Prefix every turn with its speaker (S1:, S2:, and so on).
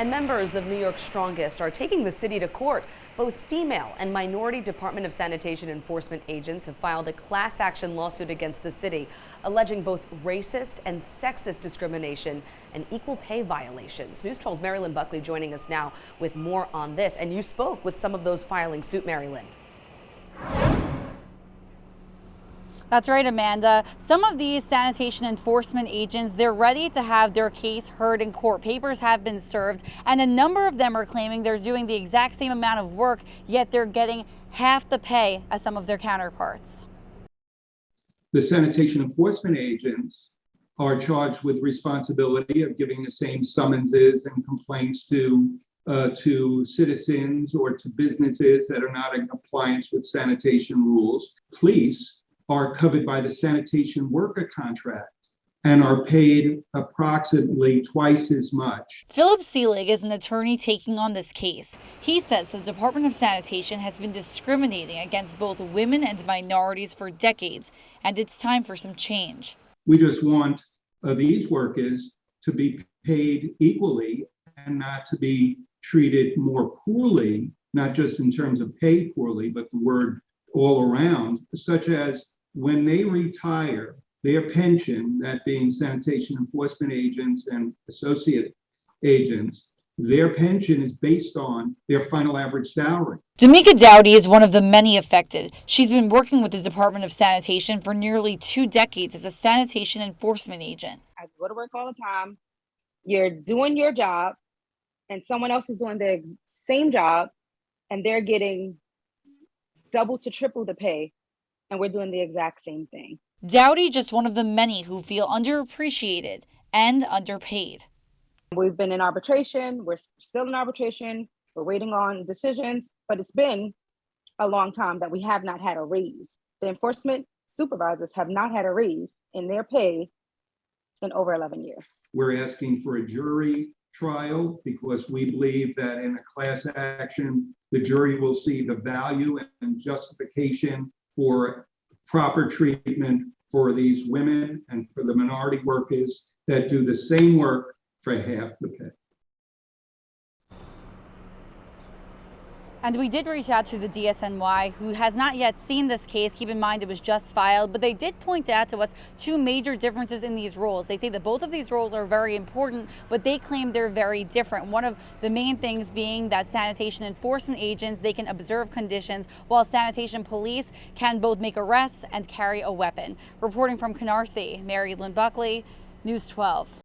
S1: And members of New York's Strongest are taking the city to court. Both female and minority Department of Sanitation enforcement agents have filed a class action lawsuit against the city, alleging both racist and sexist discrimination and equal pay violations. News 12's Marilyn Buckley joining us now with more on this. And you spoke with some of those filing suit, Marilyn.
S2: That's right, Amanda. Some of these sanitation enforcement agents, they're ready to have their case heard in court. Papers have been served, and a number of them are claiming they're doing the exact same amount of work, yet they're getting half the pay as some of their counterparts.
S3: The sanitation enforcement agents are charged with responsibility of giving the same summonses and complaints to citizens or to businesses that are not in compliance with sanitation rules. Police are covered by the sanitation worker contract and are paid approximately twice as much.
S2: Philip Seelig is an attorney taking on this case. He says the Department of Sanitation has been discriminating against both women and minorities for decades, and it's time for some change.
S3: We just want these workers to be paid equally and not to be treated more poorly, not just in terms of pay poorly, but the word all around, such as when they retire, their pension, that being sanitation enforcement agents and associate agents, their pension is based on their final average salary.
S2: D'Amica Dowdy is one of the many affected. She's been working with the Department of Sanitation for nearly 2 decades as a sanitation enforcement agent.
S4: I go to work all the time. You're doing your job, and someone else is doing the same job, and they're getting double to triple the pay, and we're doing the exact same thing.
S2: Dowdy just one of the many who feel underappreciated and underpaid.
S4: We've been in arbitration. We're still in arbitration. We're waiting on decisions, but it's been a long time that we have not had a raise. The enforcement supervisors have not had a raise in their pay in over 11 years.
S3: We're asking for a jury trial because we believe that in a class action, the jury will see the value and justification for proper treatment for these women and for the minority workers that do the same work for half the pay.
S2: And we did reach out to the DSNY, who has not yet seen this case. Keep in mind it was just filed, but they did point out to us 2 major differences in these roles. They say that both of these roles are very important, but they claim they're very different. One of the main things being that sanitation enforcement agents, they can observe conditions, while sanitation police can both make arrests and carry a weapon. Reporting from Canarsie, Marilyn Buckley, News 12.